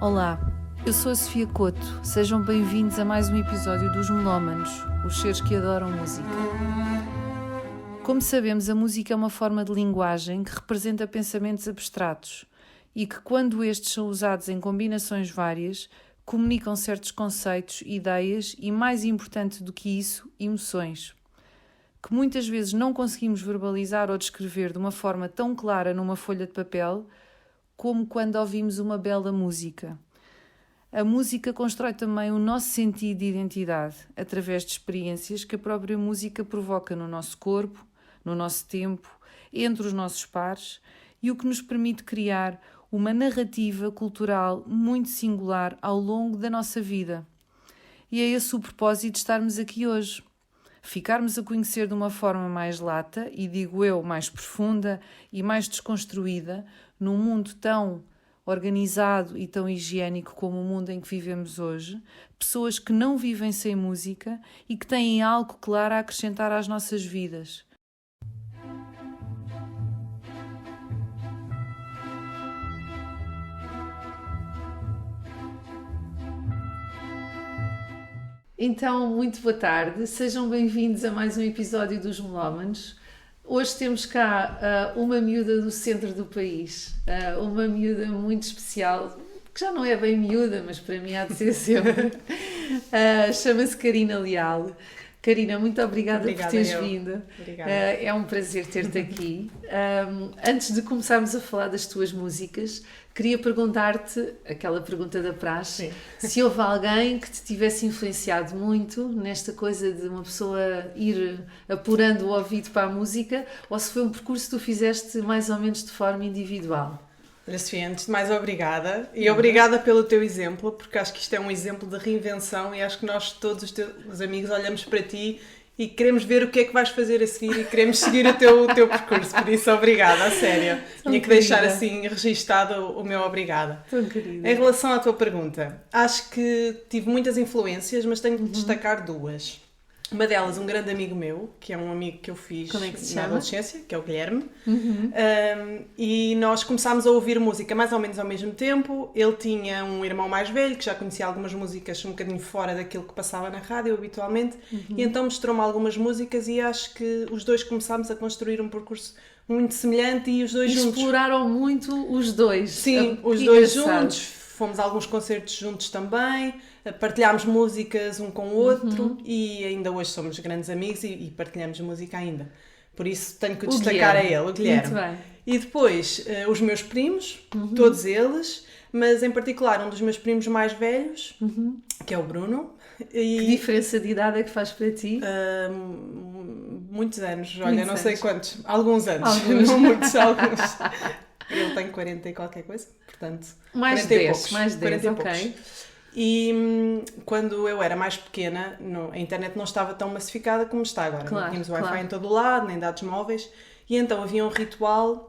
Olá, eu sou a Sofia Couto. Sejam bem-vindos a mais um episódio dos Melómanos, os seres que adoram música. Como sabemos, a música é uma forma de linguagem que representa pensamentos abstratos e que, quando estes são usados em combinações várias, comunicam certos conceitos, ideias e, mais importante do que isso, emoções, que muitas vezes não conseguimos verbalizar ou descrever de uma forma tão clara numa folha de papel como quando ouvimos uma bela música. A música constrói também o nosso sentido de identidade, através de experiências que a própria música provoca no nosso corpo, no nosso tempo, entre os nossos pares, e o que nos permite criar uma narrativa cultural muito singular ao longo da nossa vida. E é esse o propósito de estarmos aqui hoje. Ficarmos a conhecer de uma forma mais lata, e digo eu, mais profunda e mais desconstruída, num mundo tão organizado e tão higiênico como o mundo em que vivemos hoje, pessoas que não vivem sem música e que têm algo claro a acrescentar às nossas vidas. Então, muito boa tarde, sejam bem-vindos a mais um episódio dos Melómanos. Hoje temos cá uma miúda do centro do país, uma miúda muito especial, que já não é bem miúda, mas para mim há de ser sempre. Chama-se Karina Leal. Karina, muito obrigada por teres vindo. É um prazer ter-te aqui. Antes de começarmos a falar das tuas músicas, queria perguntar-te, aquela pergunta da praxe, se houve alguém que te tivesse influenciado muito nesta coisa de uma pessoa ir apurando o ouvido para a música, ou se foi um percurso que tu fizeste mais ou menos de forma individual. Olha, Sofia, antes de mais, obrigada. E obrigada pelo teu exemplo, porque acho que isto é um exemplo de reinvenção e acho que nós, todos os teus amigos, olhamos para ti e queremos ver o que é que vais fazer a seguir e queremos seguir o teu percurso. Por isso, obrigada, a sério. Tinha que deixar assim registado o meu obrigada. Tão querida. Em relação à tua pergunta, acho que tive muitas influências, mas tenho de destacar duas. Uma delas, um grande amigo meu, que é um amigo que eu fiz na adolescência, que é o Guilherme, e nós começámos a ouvir música mais ou menos ao mesmo tempo. Ele tinha um irmão mais velho, que já conhecia algumas músicas um bocadinho fora daquilo que passava na rádio habitualmente, e então mostrou-me algumas músicas e acho que os dois começámos a construir um percurso muito semelhante e os dois juntos. Exploraram muito os dois. Sim, os dois juntos. Fomos a alguns concertos juntos também, partilhámos músicas um com o outro e ainda hoje somos grandes amigos e partilhamos música ainda. Por isso tenho que destacar a ele, o Guilherme. Muito bem. E depois os meus primos, todos eles, mas em particular um dos meus primos mais velhos, que é o Bruno. Que diferença de idade é que faz para ti? Muitos anos, olha, não sei quantos, alguns anos, não muitos, alguns. Ele tem 40 e qualquer coisa, portanto... Mais 10, ok. E quando eu era mais pequena, a internet não estava tão massificada como está agora. Não tínhamos Wi-Fi em todo o lado, nem dados móveis. E então havia um ritual...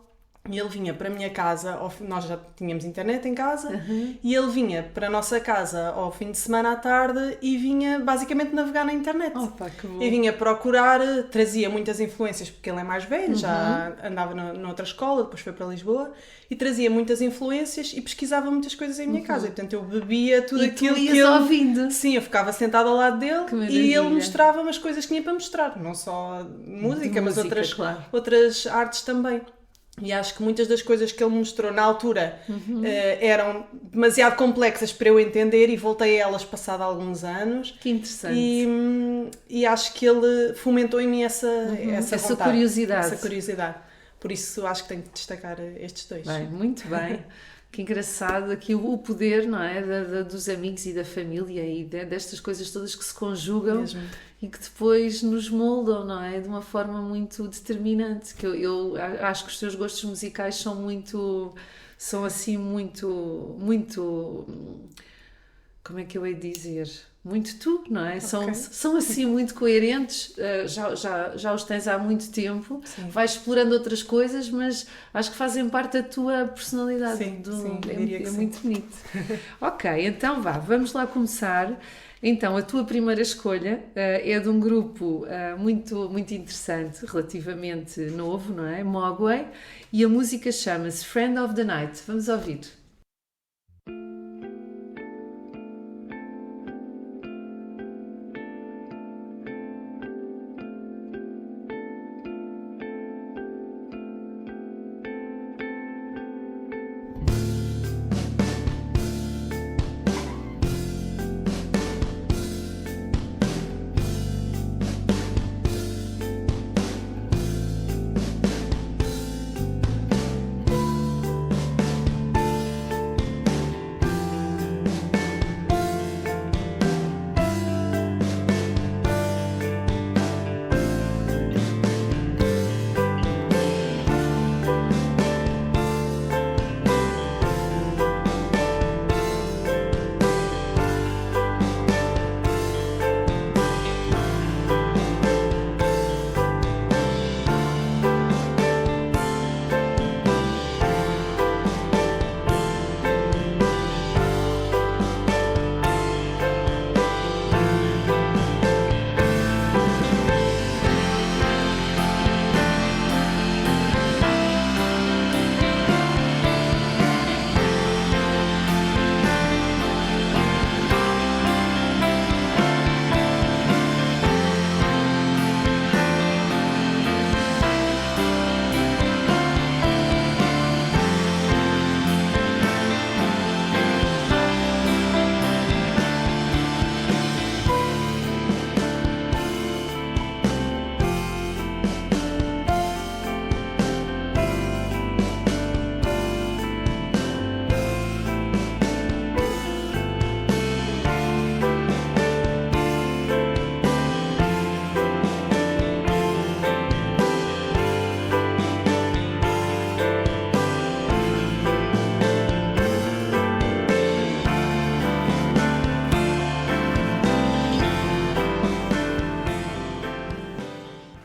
E ele vinha para a minha casa, nós já tínhamos internet em casa, e ele vinha para a nossa casa ao fim de semana à tarde e vinha basicamente navegar na internet. Opa, que bom. E vinha procurar, trazia muitas influências, porque ele é mais velho, já andava noutra escola, depois foi para Lisboa, e trazia muitas influências e pesquisava muitas coisas em minha casa. E portanto eu bebia tudo aquilo que ele... ouvindo. Sim, eu ficava sentada ao lado dele e ele mostrava-me as coisas que tinha para mostrar, não só música, mas outras artes também. E acho que muitas das coisas que ele mostrou na altura eram demasiado complexas para eu entender e voltei a elas passado alguns anos. Que interessante. E acho que ele fomentou em mim essa vontade, curiosidade. Essa curiosidade. Por isso acho que tenho que destacar estes dois. Bem, muito bem. Que engraçado aqui o poder, não é? Dos amigos e da família e destas coisas todas que se conjugam. Mesmo. E que depois nos moldam, não é? De uma forma muito determinante. Que eu acho que os teus gostos musicais são assim muito, como é que eu hei de dizer? Muito tu, não é? Okay. São assim muito coerentes, já os tens há muito tempo. Sim. Vais explorando outras coisas, mas acho que fazem parte da tua personalidade. Sim, é muito bonito. Ok, então vamos lá começar. Então, a tua primeira escolha é de um grupo muito, muito interessante, relativamente novo, não é? Mogwai, e a música chama-se Friend of the Night. Vamos ouvir.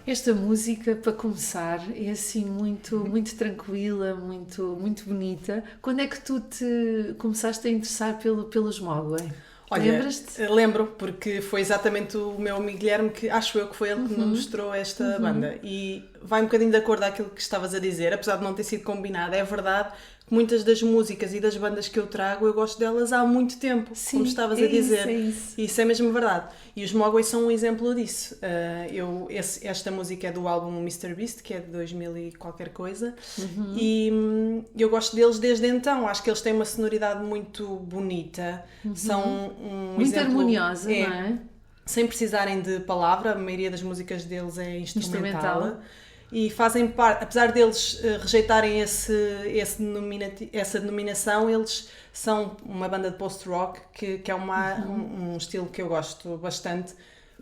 Esta música, para começar, é assim muito tranquila, muito bonita. Quando é que tu te começaste a interessar pelos Mogwai? Olha, lembras-te? Lembro, porque foi exatamente o meu amigo Guilherme que, acho eu, que foi ele que me mostrou esta banda. E vai um bocadinho de acordo àquilo que estavas a dizer, apesar de não ter sido combinado. É verdade que muitas das músicas e das bandas que eu trago, eu gosto delas há muito tempo, como estavas a dizer. Isso é mesmo verdade. E os Mogwai são um exemplo disso. Esta música é do álbum Mr. Beast, que é de 2000 e qualquer coisa. E eu gosto deles desde então. Acho que eles têm uma sonoridade muito bonita. São muito exemplo, harmoniosa, não é? Sem precisarem de palavra, a maioria das músicas deles é instrumental. E fazem parte, apesar deles rejeitarem essa denominação, eles são uma banda de post-rock que é um estilo que eu gosto bastante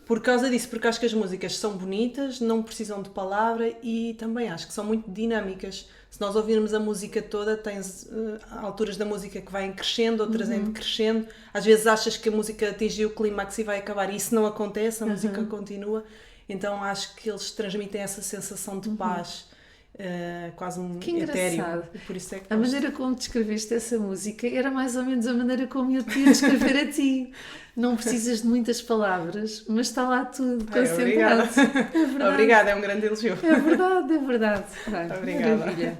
por causa disso, porque acho que as músicas são bonitas, não precisam de palavra e também acho que são muito dinâmicas. Se nós ouvirmos a música toda, tens alturas da música que vai crescendo, outras em decrescendo. Às vezes achas que a música atingiu o clímax e vai acabar e isso não acontece, a música continua. Então acho que eles transmitem essa sensação de paz, quase um etéreo. Por isso é que a maneira como descreveste essa música era mais ou menos a maneira como eu te ia descrever a ti. Não precisas de muitas palavras, mas está lá tudo concentrado. Obrigada. Obrigada, é um grande elogio. É verdade. Obrigada. Maravilha.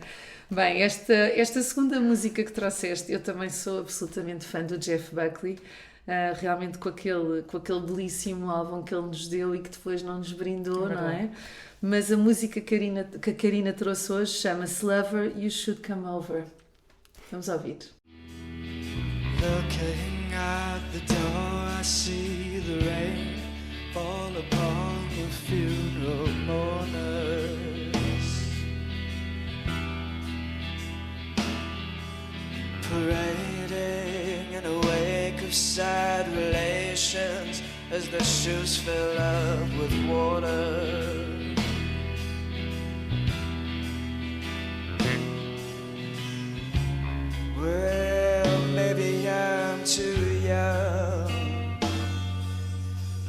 Bem, esta segunda música que trouxeste, eu também sou absolutamente fã do Jeff Buckley. Realmente com aquele belíssimo álbum que ele nos deu e que depois não nos brindou, não é? Mas a música que a Karina trouxe hoje chama-se Lover, You Should Come Over. Vamos ouvir. Looking at the door, I see the rain fall upon the funeral mourners. Parading in a wake of sad relations as their shoes fill up with water. Well, maybe I'm too young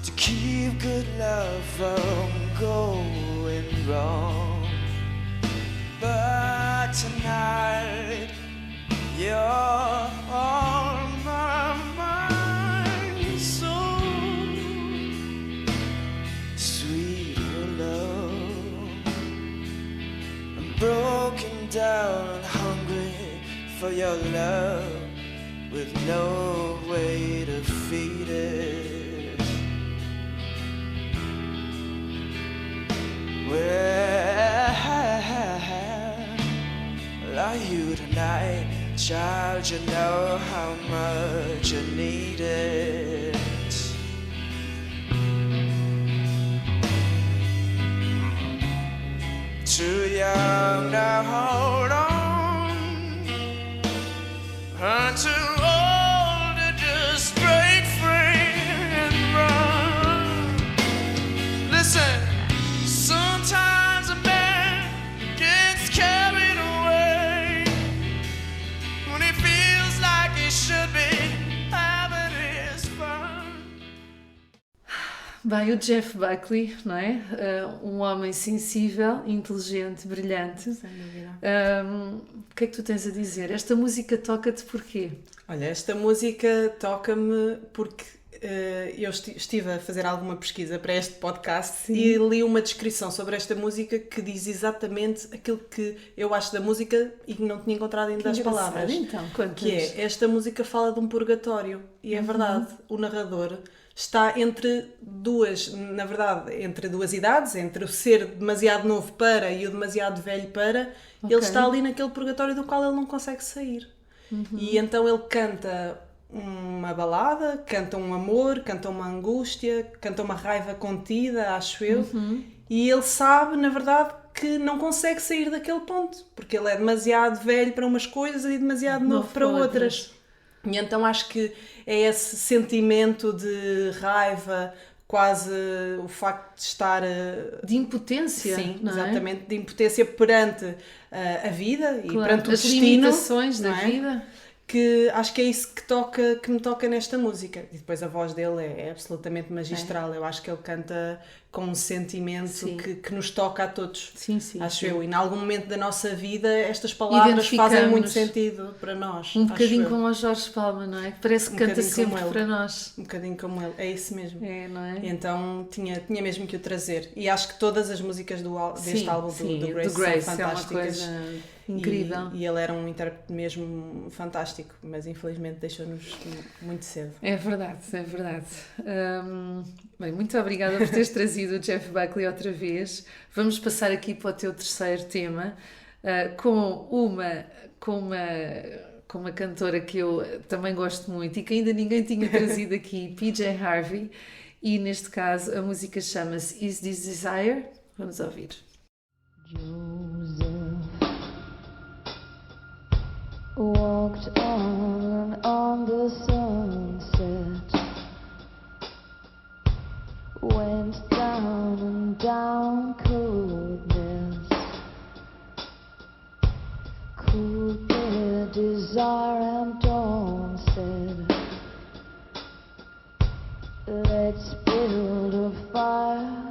to keep good love from going wrong, but tonight you're on my mind, so sweet love. I'm broken down and hungry for your love with no way to feed it. Where are you tonight? Child, you know how much you need it. Too young to hold on, and too old to just break free and run. Listen, sometimes a man gets carried away when he feels like he should be having his fun. Bem, o Jeff Buckley, não é? Um homem sensível, inteligente, brilhante. Sem dúvida. O que é que tu tens a dizer? Esta música toca-te porquê? Olha, esta música toca-me porque eu estive a fazer alguma pesquisa para este podcast e li uma descrição sobre esta música que diz exatamente aquilo que eu acho da música e que não tinha encontrado ainda as palavras. Então, que é, esta música fala de um purgatório e é verdade, o narrador está entre duas idades, entre o ser demasiado novo para e o demasiado velho para, ele está ali naquele purgatório do qual ele não consegue sair. E então ele canta uma balada, canta um amor, canta uma angústia, canta uma raiva contida, acho eu, e ele sabe, na verdade, que não consegue sair daquele ponto, porque ele é demasiado velho para umas coisas e demasiado novo para outras. E então acho que é esse sentimento de raiva, quase o facto de estar... de impotência, sim, não exatamente, de impotência perante a vida e perante o as destino. limitações da vida. que acho que é isso que me toca nesta música. E depois a voz dele é absolutamente magistral. Eu acho que ele canta com um sentimento que nos toca a todos. Sim, acho eu. E em algum momento da nossa vida estas palavras fazem muito sentido para nós. Um bocadinho como o Jorge Palma, não é? Parece que canta sempre para nós. Um bocadinho como ele. É isso mesmo. É, não é? E então tinha mesmo que o trazer. E acho que todas as músicas deste álbum do Grace são fantásticas. É uma coisa incrível. E ele era um intérprete mesmo fantástico, mas infelizmente deixou-nos muito cedo. É verdade. Bem, muito obrigada por teres trazido o Jeff Buckley outra vez. Vamos passar aqui para o teu terceiro tema, com uma cantora que eu também gosto muito e que ainda ninguém tinha trazido aqui, PJ Harvey, e neste caso a música chama-se Is This Desire? Vamos ouvir. Walked on the sunset, went down and down coldness, cooled their desire and dawn said, let's build a fire.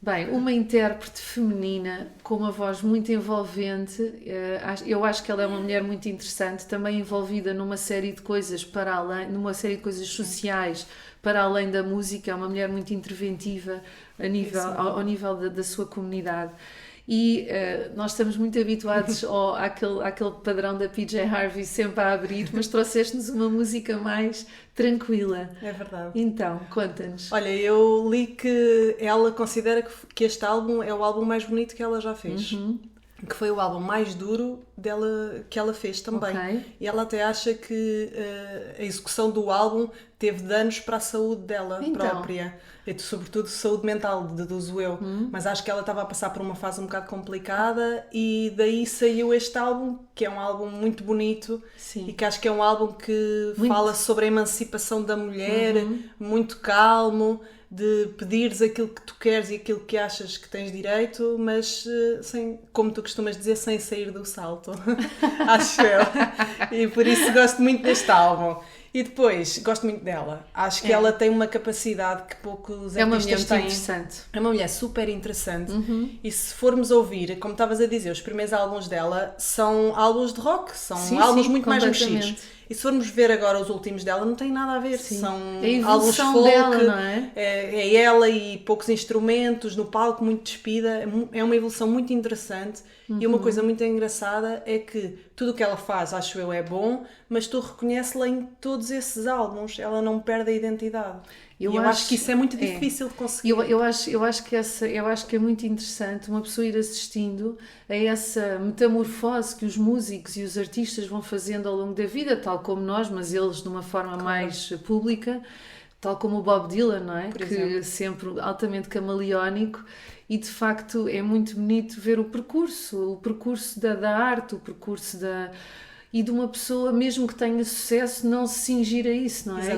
Bem, uma intérprete feminina com uma voz muito envolvente, eu acho que ela é uma mulher muito interessante, também envolvida numa série de coisas sociais para além da música, é uma mulher muito interventiva ao nível da sua comunidade. E nós estamos muito habituados àquele padrão da PJ Harvey sempre a abrir, mas trouxeste-nos uma música mais tranquila. É verdade. Então, conta-nos. Olha, eu li que ela considera que este álbum é o álbum mais bonito que ela já fez. Que foi o álbum mais duro dela, que ela fez também. Okay. E ela até acha que a execução do álbum teve danos para a saúde dela própria. E, sobretudo saúde mental, deduzo eu. Mas acho que ela estava a passar por uma fase um bocado complicada e daí saiu este álbum, que é um álbum muito bonito. Sim. E que acho que é um álbum que fala sobre a emancipação da mulher, muito calmo, de pedires aquilo que tu queres e aquilo que achas que tens direito, mas sem, como tu costumas dizer, sem sair do salto. Acho eu. E por isso gosto muito deste álbum. E depois, gosto muito dela. Acho que ela tem uma capacidade que poucos artistas têm. Interessante. É uma mulher super interessante. E se formos ouvir, como estavas a dizer, os primeiros álbuns dela são álbuns de rock, são álbuns muito mais mexidos. E se formos ver agora os últimos dela, não tem nada a ver. Sim. São a álbuns folk, dela, não é? É ela e poucos instrumentos, no palco muito despida. É uma evolução muito interessante. E uma coisa muito engraçada é que tudo o que ela faz, acho eu, é bom, mas tu reconheces-la em todos esses álbuns. Ela não perde a identidade. Eu acho que isso é muito difícil de conseguir. Eu acho que é muito interessante uma pessoa ir assistindo a essa metamorfose que os músicos e os artistas vão fazendo ao longo da vida, tal como nós, mas eles de uma forma mais pública, tal como o Bob Dylan, não é? Que sempre altamente camaleónico, e de facto é muito bonito ver o percurso da arte, o percurso e de uma pessoa, mesmo que tenha sucesso, não se cingir a isso, não é?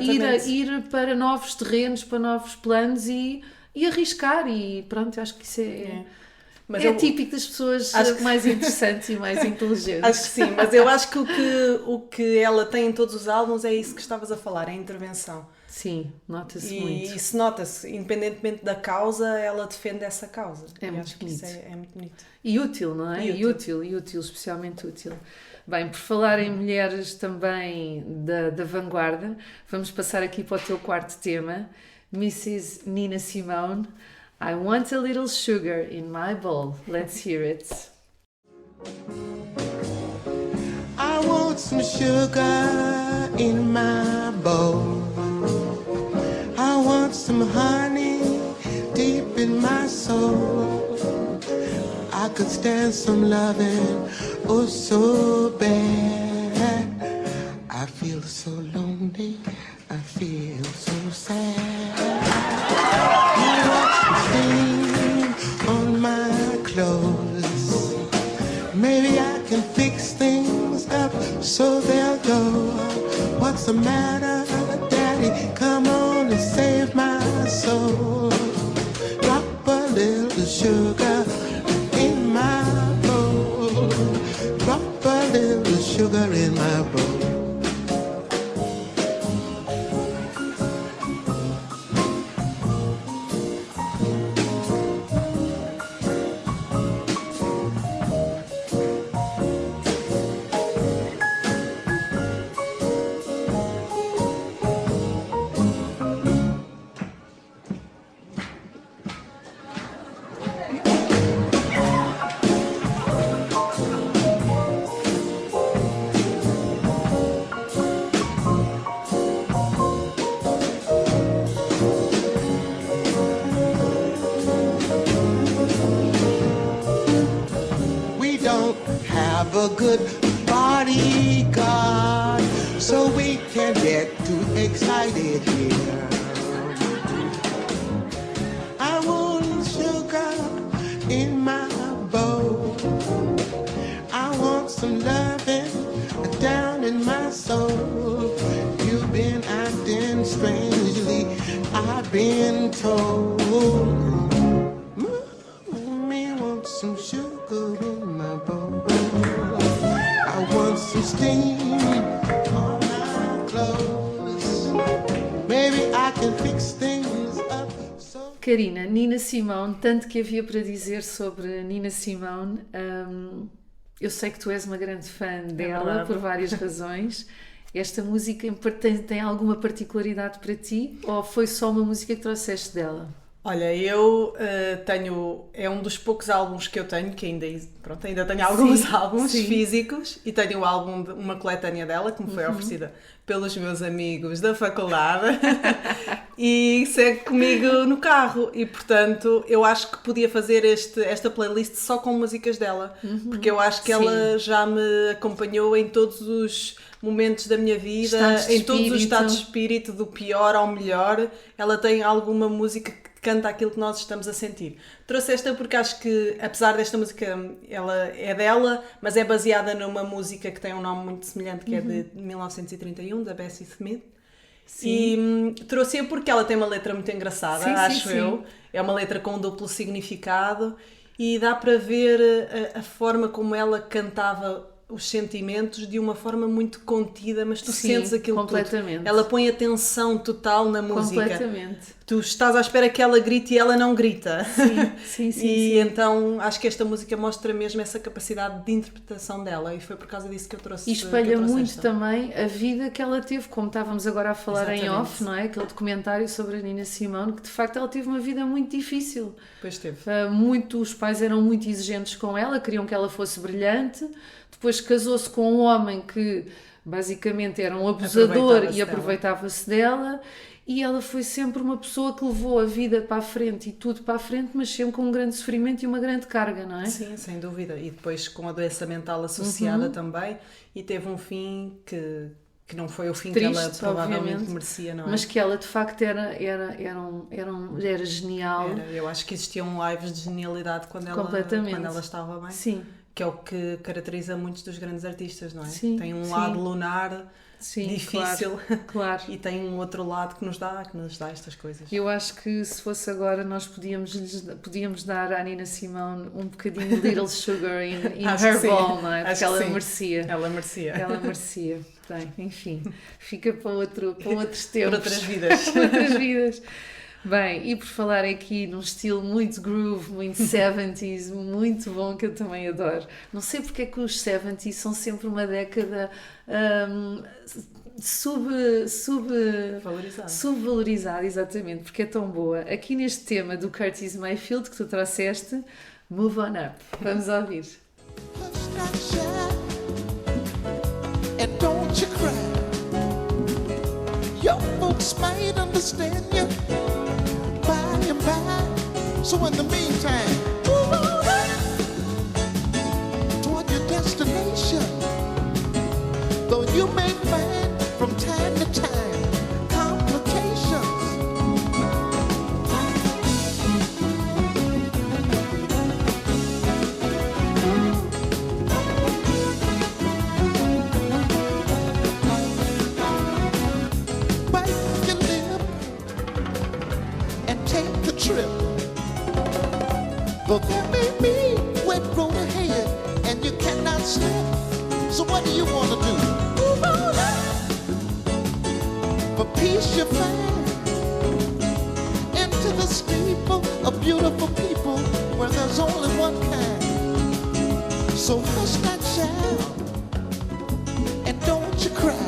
Ir para novos terrenos, para novos planos e arriscar, e pronto, acho que isso é típico das pessoas mais interessantes e mais inteligentes. Acho que sim, mas eu acho que o que ela tem em todos os álbuns é isso que estavas a falar, é a intervenção. Sim, nota-se muito. E isso nota-se, independentemente da causa, ela defende essa causa. É muito bonito. Isso é muito bonito. E útil, não é? E útil, especialmente útil. Bem, por falar em mulheres também da vanguarda, vamos passar aqui para o teu quarto tema, Mrs. Nina Simone. I want a little sugar in my bowl. Let's hear it. I want some sugar in my bowl. I want some honey deep in my soul. I could stand some loving, oh so bad. I feel so lonely, I feel so sad. You watch the stain on my clothes. Maybe I can fix things up so they'll go. What's the matter, Daddy? Come on and save my soul. Drop a little sugar in my bowl. Drop a little sugar in my bowl. A good bodyguard, so we can get too excited here. I want sugar in my bowl. I want some loving down in my soul. You've been acting strangely, I've been told. Me want some sugar in my bowl. I want some steam on my clothes. Maybe I can fix things up. Karina, Nina Simone, tanto que havia para dizer sobre Nina Simone. Eu sei que tu és uma grande fã dela por várias razões. Esta música tem alguma particularidade para ti ou foi só uma música que trouxeste dela? Olha, eu tenho... É um dos poucos álbuns que eu tenho, que ainda tenho alguns álbuns físicos, e tenho o álbum uma coletânea dela, que me foi oferecida pelos meus amigos da faculdade, e segue comigo no carro, e portanto eu acho que podia fazer esta playlist só com músicas dela, porque eu acho que ela já me acompanhou em todos os momentos da minha vida, em todos os estados de espírito, do pior ao melhor. Ela tem alguma música que canta aquilo que nós estamos a sentir. Trouxe esta porque acho que, apesar desta música, ela é dela, mas é baseada numa música que tem um nome muito semelhante, que é de 1931, da Bessie Smith. Sim. E trouxe-a porque ela tem uma letra muito engraçada, acho eu. É uma letra com um duplo significado e dá para ver a forma como ela cantava os sentimentos de uma forma muito contida, mas tu sentes aquilo completamente. Tudo. Ela põe atenção total na música. Completamente. Tu estás à espera que ela grite e ela não grita. Sim. Então acho que esta música mostra mesmo essa capacidade de interpretação dela, e foi por causa disso que eu trouxe. E espelha muito também a vida que ela teve, como estávamos agora a falar em off, não é? Aquele documentário sobre a Nina Simone, que de facto ela teve uma vida muito difícil. Pois teve. Os pais eram muito exigentes com ela, queriam que ela fosse brilhante. Depois casou-se com um homem que basicamente era um abusador e aproveitava-se dela. e ela foi sempre uma pessoa que levou a vida para a frente e tudo para a frente, mas sempre com um grande sofrimento e uma grande carga, não é? Sim, sem dúvida. E depois com a doença mental associada também, e teve um fim que não foi o fim Triste, que ela provavelmente obviamente, merecia, não é? mas que ela de facto era genial. Eu acho que existiam lives de genialidade quando Completamente. ela estava bem. Sim. Que é o que caracteriza muitos dos grandes artistas, não é? Sim, Tem um sim. lado lunar Sim, difícil claro. e tem um outro lado que nos dá estas coisas. Eu acho que se fosse agora nós podíamos dar à Nina Simone um bocadinho de Little Sugar in Acho que her sim. bowl, não é? Acho Porque ela que sim. merecia. Ela merecia. Ela merecia. Bem, enfim, fica para outros tempos. Para outras vidas. Para outras vidas. Bem, e por falar aqui num estilo muito groove, muito 70s, muito bom, que eu também adoro. Não sei porque é que os 70s são sempre uma década subvalorizada, exatamente, porque é tão boa. Aqui neste tema do Curtis Mayfield que tu trouxeste, Move On Up. Vamos ouvir. Hush that child, and don't you cry. Your folks might understand you by and by. So in the meantime, move on up toward your destination. Though you may find from time to time complications. Bite your lip and take the trip. Though there may be wet road ahead and you cannot slip. So what do you want to do? Move on up. For peace you find into the steeple of beautiful people where there's only one kind. So hush that child and don't you cry.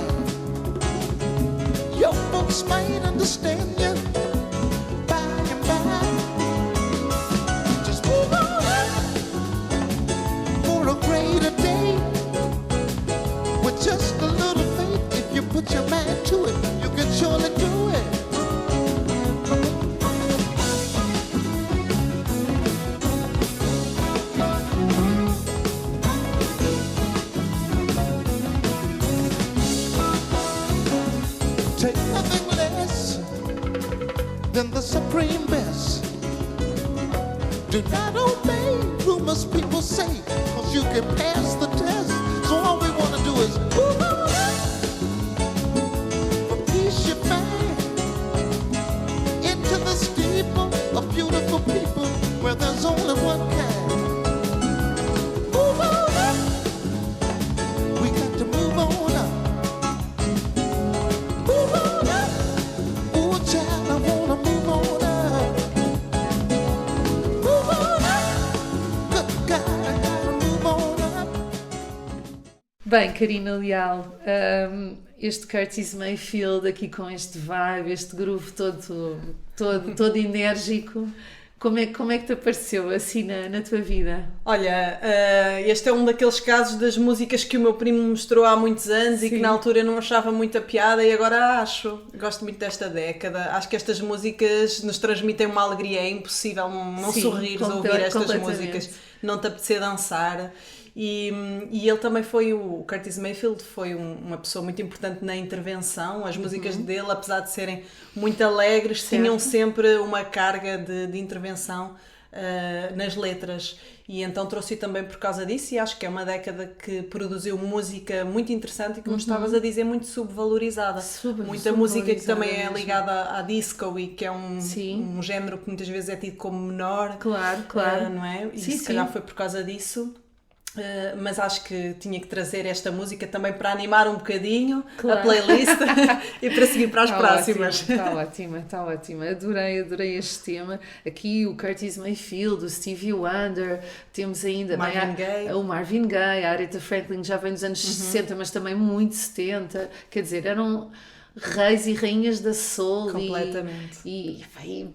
Your folks might understand you by and by. Just move on up for a greater day. With just a little faith, if you put your mind to it, you can surely do it. Take nothing less than the supreme best. Do not obey rumors people say, cause you can pass the test. So all we want to do is move on up. For peace you find into the steeple of beautiful people where there's only one kind. Move on up. We got to move on up. Move on up. Ooh, child, I wanna move on up. Move on up. Good God, I gotta move on up. Bem, Karina Leal, este Curtis Mayfield aqui com este vibe, este groove todo enérgico, como é que te apareceu assim na tua vida? Olha, este é um daqueles casos das músicas que o meu primo me mostrou há muitos anos e que Sim. na altura eu não achava muita piada e agora acho. Gosto muito desta década. Acho que estas músicas nos transmitem uma alegria. É impossível não Sim, sorrir ao ouvir estas completamente. músicas, não te apetecer dançar. E ele também foi, o Curtis Mayfield foi uma pessoa muito importante na intervenção. As músicas dele, apesar de serem muito alegres, Certo. tinham sempre uma carga de intervenção nas letras, e então trouxe também por causa disso, e acho que é uma década que produziu música muito interessante e, como estavas a dizer, muito subvalorizada. Muita música que também é mesmo. ligada à disco e que é Sim. um género que muitas vezes é tido como menor, Claro. não é? E Sim, se calhar sim. foi por causa disso. Mas acho que tinha que trazer esta música também para animar um bocadinho Claro. a playlist e para seguir para as próximas. Está ótima. Adorei este tema. Aqui o Curtis Mayfield, o Stevie Wonder, temos ainda Marvin bem, Gaye. o Marvin Gaye, a Aretha Franklin já vem dos anos 60, mas também muito 70. Quer dizer, reis e rainhas da soul Completamente. e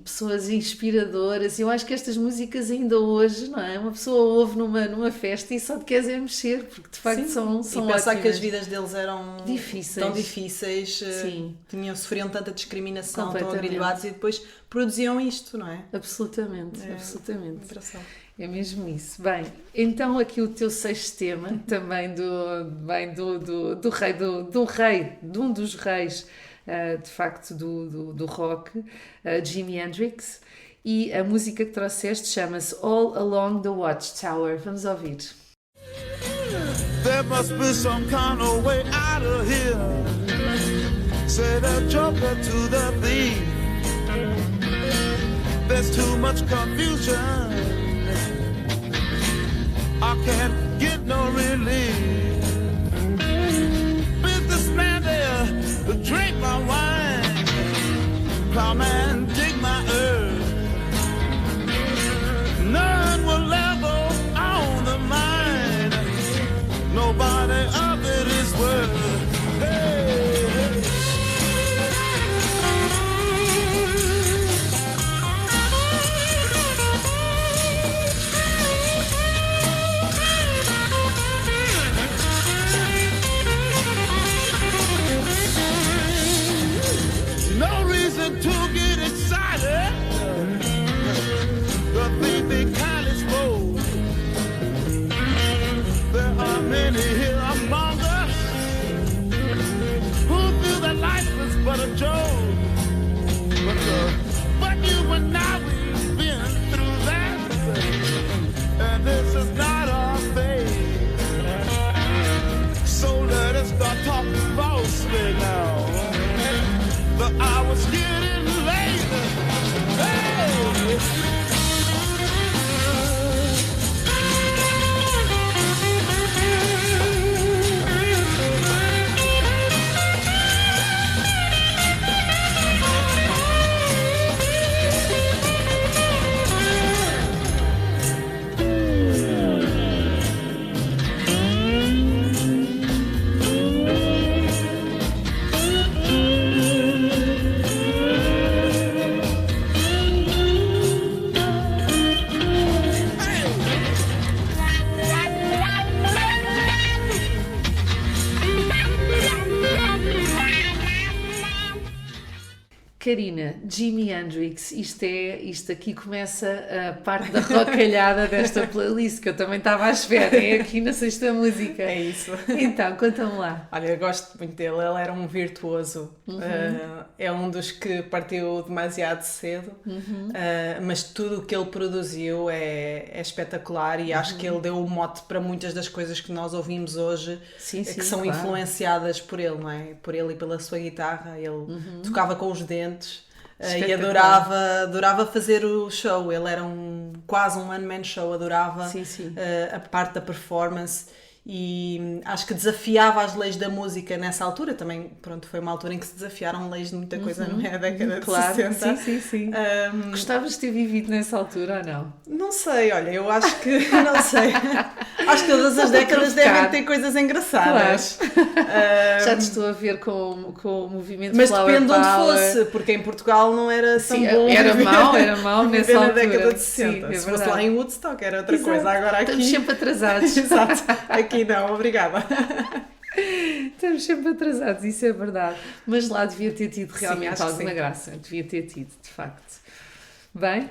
pessoas inspiradoras. Eu acho que estas músicas ainda hoje, não é? Uma pessoa ouve numa festa e só te queres é mexer, porque de facto são e pensar ótimas. que as vidas deles eram Difíceis. tão difíceis, Sim. sofriam tanta discriminação, tão Completamente. agrilhoados e depois produziam isto, não é? Absolutamente. Engraçado. É mesmo isso. Bem, então aqui o teu sexto tema, também de um dos reis, de facto, do rock, Jimi Hendrix, e a música que trouxeste chama-se All Along the Watchtower. Vamos ouvir. There must be some kind of way out of here. Say the joker to the thief. There's too much confusion. I can't get no relief. Businessman there, drink my wine. Plowman, dig my earth. None will level on the mine. Nobody of it is worth. Hey, hey. No reason to get excited. The thief be kindly spoke. There are many here among us who feel that life is but a joke. But you and I, we've been through that, and this is not our fate. So let us start talking falsely now. The hour's getting late. Hey! Karina, Jimi Hendrix, isto aqui começa a parte da rocalhada desta playlist, que eu também estava à espera, é aqui na sexta música. É isso. Então, conta-me lá. Olha, eu gosto muito dele, ele era um virtuoso. É um dos que partiu demasiado cedo, mas tudo o que ele produziu é espetacular e acho que ele deu o mote para muitas das coisas que nós ouvimos hoje, que são claro. Influenciadas por ele, não é? Por ele e pela sua guitarra. Ele tocava com os dentes. E Espetacular. adorava fazer o show. Ele era quase um one-man show, adorava a parte da performance e acho que desafiava as leis da música nessa altura. Também, pronto, foi uma altura em que se desafiaram leis de muita coisa, não é? A década de 60. Sim. Gostavas de ter vivido nessa altura ou não? Não sei, olha, eu acho que não sei. Acho que todas as décadas devem ter coisas engraçadas. Já te estou a ver com o movimento Mas Flower depende de onde Power. fosse, porque em Portugal não era tão bom. Era mau nessa na altura. década de 60. Sim, Se fosse lá em Woodstock era outra Exato. coisa. Agora aqui. Estamos sempre atrasados. Exato. Aqui não, obrigada. Estamos sempre atrasados, isso é verdade. Mas lá devia ter tido realmente acho que alguma sim. graça. Devia ter tido, de facto. Bem,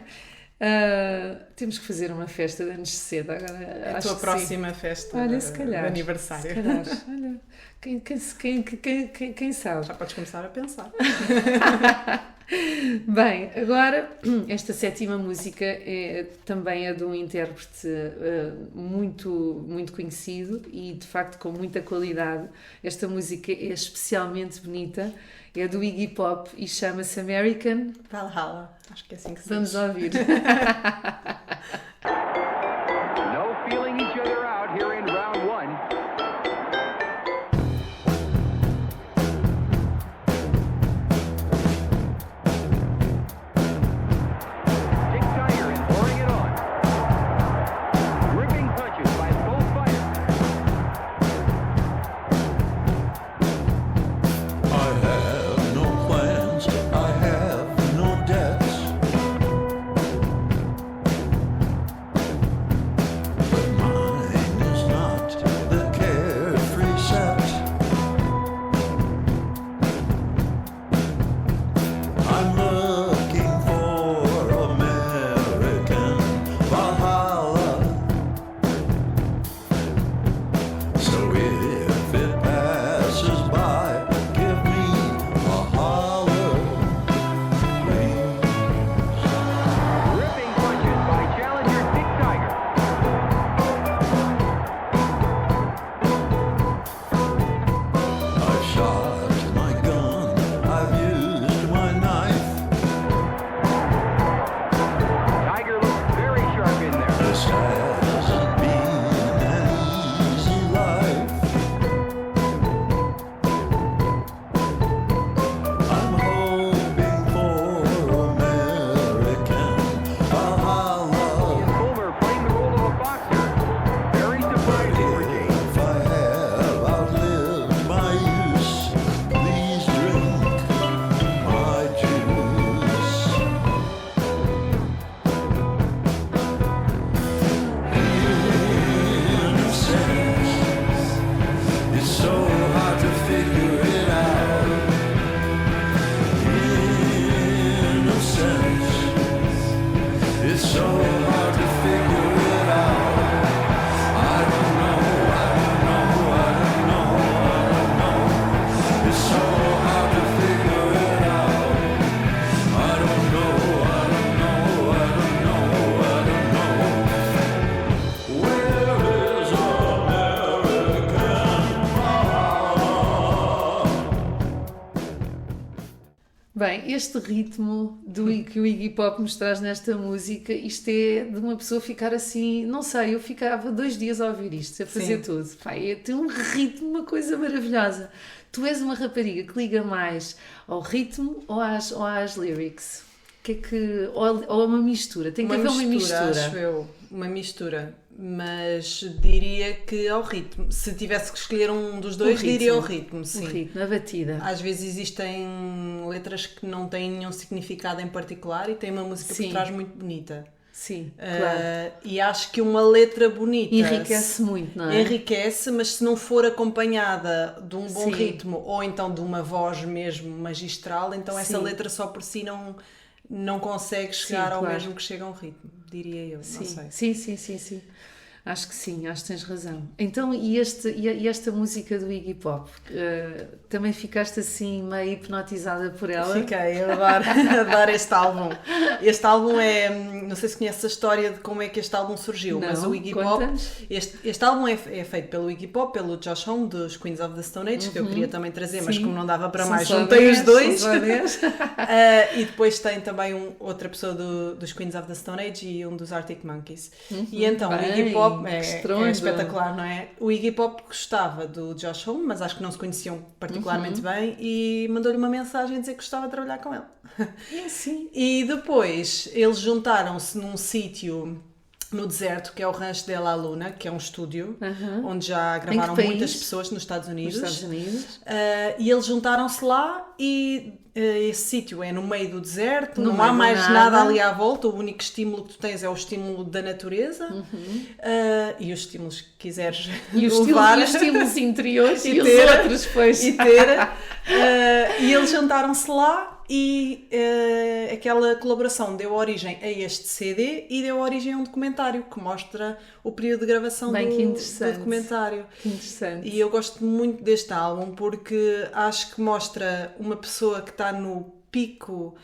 temos que fazer uma festa de anos 60 agora. A acho tua que próxima festa Olha, se calhar, de aniversário. Se calhar. Olha, quem sabe? Já podes começar a pensar. Bem, agora esta sétima música também é de um intérprete muito conhecido e de facto com muita qualidade. Esta música é especialmente bonita, é do Iggy Pop e chama-se American. Valhalla, acho que é assim que se Vamos diz. ouvir. No feeling each other out here in round one. Dick Dyer is pouring it on. Ripping punches by both fighters. I have so hard to figure it out. I don't know, I don't know, I don't know, I don't know. It's so hard to figure it out. I don't know, I don't know, I don't know, I don't know. Where is American Bem, este ritmo que o Iggy Pop nos traz nesta música, isto é de uma pessoa ficar assim, não sei, eu ficava 2 dias a ouvir isto, a fazer tudo. Pai, tem um ritmo, uma coisa maravilhosa. Tu és uma rapariga que liga mais ao ritmo ou às lyrics? Ou uma mistura? Tem que haver uma mistura. Acho eu, uma mistura. Mas diria que ao ritmo. Se tivesse que escolher um dos dois, diria ao ritmo, sim. O ritmo, a batida. Às vezes existem letras que não têm nenhum significado em particular e tem uma música por trás muito bonita. Sim, claro. E acho que uma letra bonita enriquece muito, não é? Enriquece, mas se não for acompanhada de um bom ritmo ou então de uma voz mesmo magistral, então essa letra só por si não consegue chegar ao mesmo que chega a um ritmo, diria eu, não sei. Sim. Acho que sim, acho que tens razão. Então, e esta música do Iggy Pop? Também ficaste assim meio hipnotizada por ela? Fiquei, eu adoro este álbum. Este álbum é... Não sei se conheces a história de como é que este álbum surgiu, não, mas o Iggy Pop... Este álbum é feito pelo Iggy Pop, pelo Josh Homme, dos Queens of the Stone Age, que eu queria também trazer, mas como não dava para mais, juntei os dois. E depois tem também outra pessoa dos Queens of the Stone Age e um dos Arctic Monkeys. E então o Iggy Pop é espetacular, não é? O Iggy Pop gostava do Josh Homme, mas acho que não se conheciam particularmente bem e mandou-lhe uma mensagem a dizer que gostava de trabalhar com ele. Sim. E depois eles juntaram-se num sítio no deserto, que é o Rancho de La Luna, que é um estúdio onde já gravaram muitas pessoas nos Estados Unidos. E eles juntaram-se lá e esse sítio é no meio do deserto, não há mais nada ali à volta, o único estímulo que tu tens é o estímulo da natureza e os estímulos que quiseres levar. E os estímulos interiores e os outros depois. E eles juntaram-se lá e aquela colaboração deu origem a este CD e deu origem a um documentário que mostra o período de gravação do documentário. Que interessante. E eu gosto muito deste álbum porque acho que mostra uma pessoa que está no pico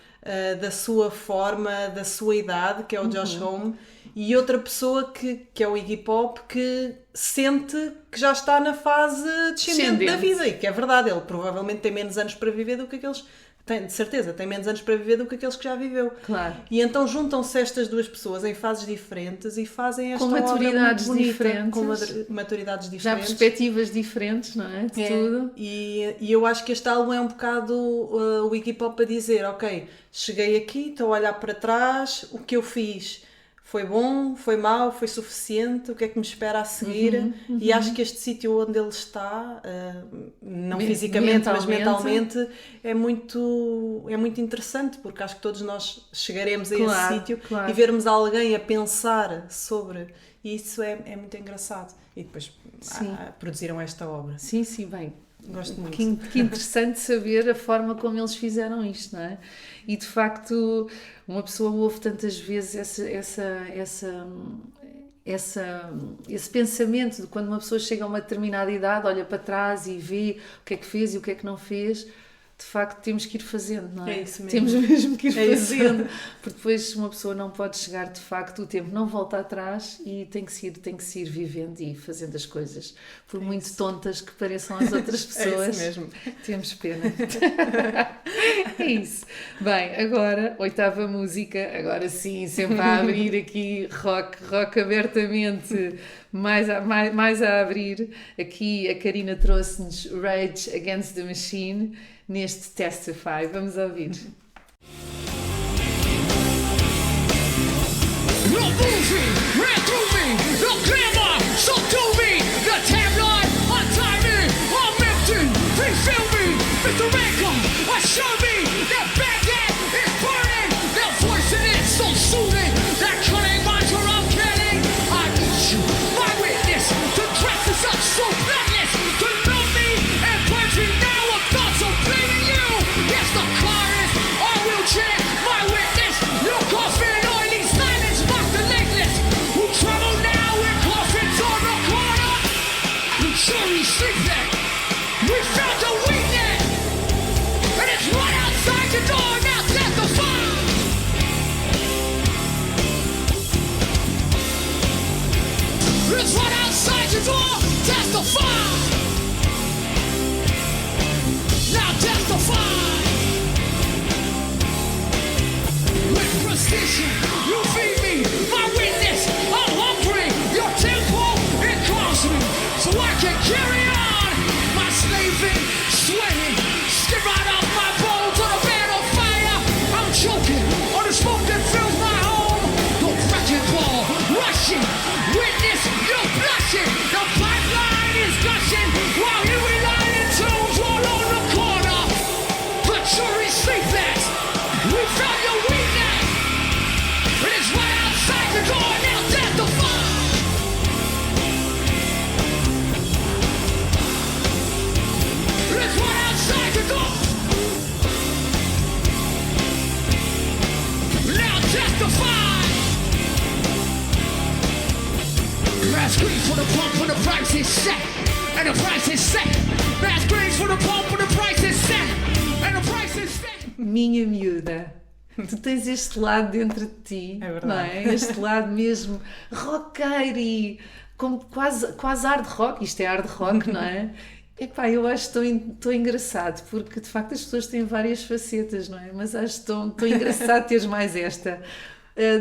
da sua forma, da sua idade, que é o Josh Homme, e outra pessoa que é o Iggy Pop, que sente que já está na fase descendente da vida, e que é verdade, ele provavelmente tem menos anos para viver do que aqueles... de certeza, tem menos anos para viver do que aqueles que já viveu. Claro. E então juntam-se estas duas pessoas em fases diferentes e fazem esta com maturidades obra muito diferentes, bonita, com maturidades diferentes. Já perspectivas diferentes, não é? De tudo. E eu acho que este álbum é um bocado o Iggy Pop a dizer, ok, cheguei aqui, estou a olhar para trás, o que eu fiz foi bom, foi mau, foi suficiente, o que é que me espera a seguir? E acho que este sítio onde ele está, não fisicamente, mas mentalmente, é muito interessante, porque acho que todos nós chegaremos a esse sítio e vermos alguém a pensar sobre isso é muito engraçado. E depois produziram esta obra. Sim, bem. Gosto muito. Que interessante saber a forma como eles fizeram isto, não é? E de facto, uma pessoa ouve tantas vezes esse pensamento de quando uma pessoa chega a uma determinada idade, olha para trás e vê o que é que fez e o que é que não fez. De facto, temos que ir fazendo, não é? É isso mesmo. Temos mesmo que ir fazendo, porque depois uma pessoa não pode chegar, de facto, o tempo não volta atrás e tem que se ir vivendo e fazendo as coisas, por muito tontas que pareçam às outras pessoas. É isso mesmo. Temos pena. É isso. Bem, agora, 8ª música, agora sim, sempre a abrir aqui rock abertamente, mais a abrir. Aqui a Karina trouxe-nos Rage Against the Machine, neste Testify. Vamos ouvir. No movie ran through me, no glamour, so do me. The tabloid, untie me, I'm empty, refill me. Mr. Rankin, assure me that Baghdad is burning. Their voice in it so soothing, that cunning mantra I'm getting. I need you, my witness, to dress us up so bloodless, to love me and purge me now of thoughts of blaming you. Yes, the chorus, I will chant my witness. Your coffin, oily silence, my you feed me, my witness, I'm hungry. Your temple, it calls me, so I can carry on. My slaving, sweating, skip right off my bones on a bed of fire. I'm choking on the smoke that fills my home. The wrecking ball, rushing, witness, you're blushing. The pipeline is gushing while you rely in tombs all on the corner. But you're sleeping. We found your weakness. It is right outside the door. Now testify. It is right outside the door. Now testify. Grass green for the pump when the price is set. And the price is set. Grass green for the pump when the price is set. And the price is set. Minha miúda, tu tens este lado dentro de ti, É verdade. não é? Este lado mesmo roqueiro e como quase hard rock, isto é hard rock, não é? Epá, eu acho tão engraçado, porque de facto as pessoas têm várias facetas, não é? Mas acho tão engraçado teres mais esta.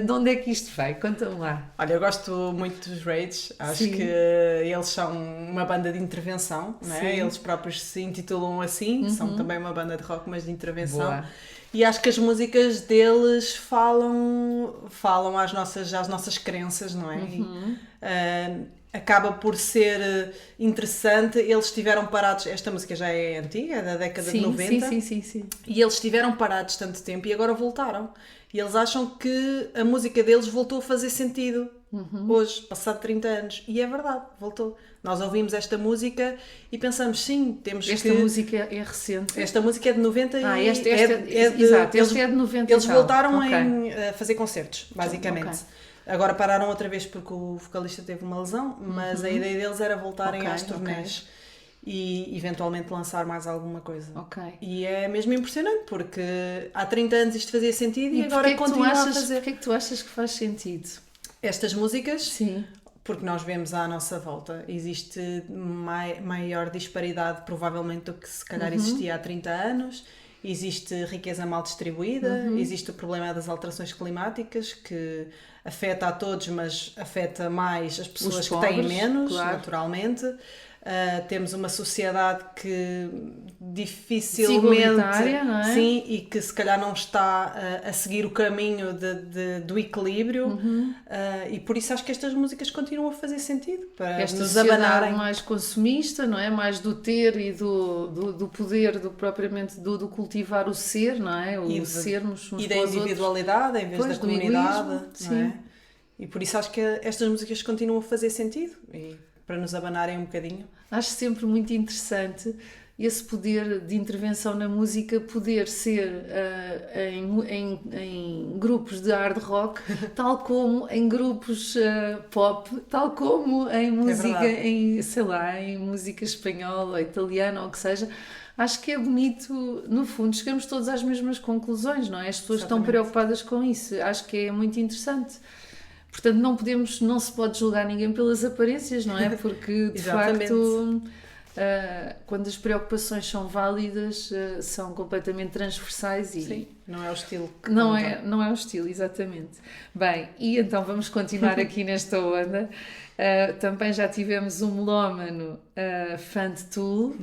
De onde é que isto vai? Conta-me lá. Olha, eu gosto muito dos Rage, acho Sim. que eles são uma banda de intervenção, não é? Sim. Eles próprios se intitulam assim, são também uma banda de rock, mas de intervenção. Boa. E acho que as músicas deles falam às nossas crenças, não é? E, acaba por ser interessante. Eles estiveram parados, esta música já é antiga, é da década de 90. Sim. E eles estiveram parados tanto tempo e agora voltaram. E eles acham que a música deles voltou a fazer sentido hoje, passado 30 anos. E é verdade, voltou. Nós ouvimos esta música e pensamos, sim, temos Esta que... música é recente. Esta música é de 90 e... Exato, eles, esta é de 90 e Eles tal. voltaram Ok. a fazer concertos, basicamente. Ok. Agora pararam outra vez porque o vocalista teve uma lesão, mas a ideia deles era voltarem Ok, às turnés e eventualmente lançar mais alguma coisa. Ok. E é mesmo impressionante porque há 30 anos isto fazia sentido e, E agora porquê que tu continua a achas, fazer. porquê que tu achas que faz sentido? Estas músicas, Sim. porque nós vemos à nossa volta, existe maior disparidade provavelmente do que se calhar existia há 30 anos. Existe riqueza mal distribuída, existe o problema das alterações climáticas que afeta a todos, mas afeta mais as pessoas que têm pobres, menos, claro. naturalmente. Temos uma sociedade que dificilmente, Desigualitária, não é? sim, e que se calhar não está a seguir o caminho do equilíbrio, e por isso acho que estas músicas continuam a fazer sentido para Esta nos sociedade abanarem. mais consumista, não é? Mais do ter e do poder, propriamente do cultivar o ser, não é? O E de- sermos uns E da para os outros. individualidade em vez Pois, da do comunidade, egoísmo, não sim. é? E por isso acho que estas músicas continuam a fazer sentido e para nos abanarem um bocadinho. Acho sempre muito interessante esse poder de intervenção na música poder ser em grupos de hard rock, tal como em grupos pop, tal como em música, verdade. em música espanhola ou italiana ou o que seja. Acho que é bonito, no fundo, chegamos todos às mesmas conclusões, não é? As pessoas estão Exatamente. preocupadas com isso. Acho que é muito interessante. Portanto, não se pode julgar ninguém pelas aparências, não é? Porque, de Exatamente. facto, quando as preocupações são válidas, são completamente transversais e Sim, não é o estilo que não conta. é o estilo, exatamente. Bem, e então vamos continuar aqui nesta onda. Também já tivemos um melómano fã de Tool,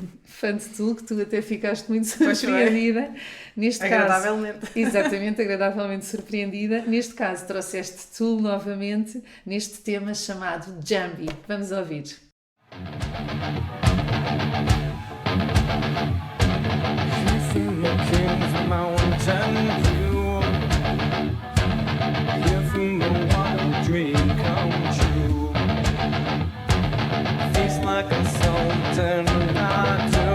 que tu até ficaste muito Pois foi. surpreendida. Neste Agradavelmente. caso, exatamente, agradavelmente surpreendida. Neste caso, trouxeste Tool novamente, neste tema chamado Jambi. Vamos ouvir. King's Mountain View. If no one dream come true, feels like a sultan I do.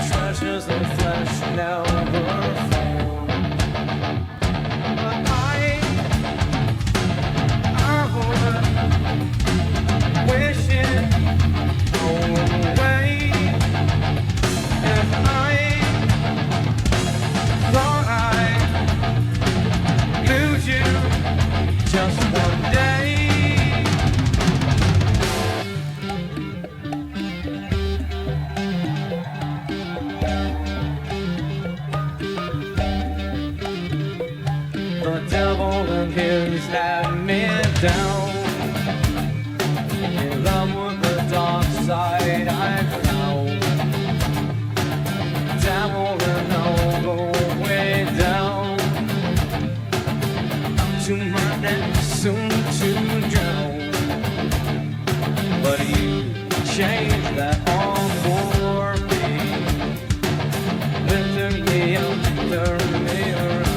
Treasures of flesh never fall. But I would wish it away. If I thought I'd lose you just one day, the devil and his let me down. In love with the dark side I found. Devil and I'll go way down to my neck, soon to drown. But you changed that all for me, lifting me up, turning me around.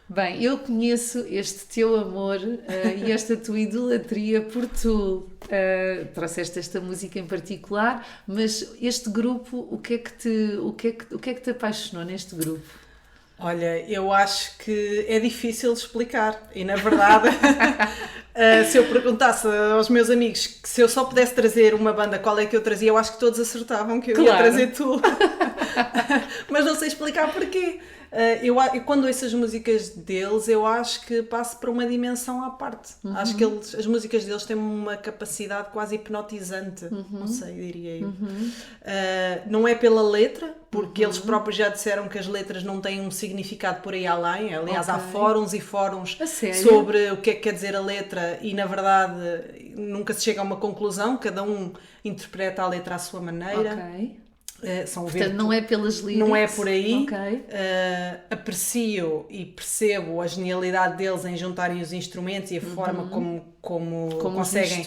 Bem, eu conheço este teu amor e esta tua idolatria por Tool. Trouxeste esta música em particular, mas este grupo, o que é que te apaixonou neste grupo? Olha, eu acho que é difícil de explicar e, na verdade, se eu perguntasse aos meus amigos que se eu só pudesse trazer uma banda, qual é que eu trazia, eu acho que todos acertavam que eu ia trazer Tool. Mas não sei explicar porquê. Eu quando ouço as músicas deles, eu acho que passo para uma dimensão à parte. Acho que as músicas deles têm uma capacidade quase hipnotizante, não sei, diria eu. Não é pela letra, porque eles próprios já disseram que as letras não têm um significado por aí além. Aliás, há fóruns e fóruns sobre o que é que quer dizer a letra e, na verdade, nunca se chega a uma conclusão. Cada um interpreta a letra à sua maneira. Portanto, não é pelas lyrics. Não é por aí. Aprecio e percebo a genialidade deles em juntarem os instrumentos e a forma como conseguem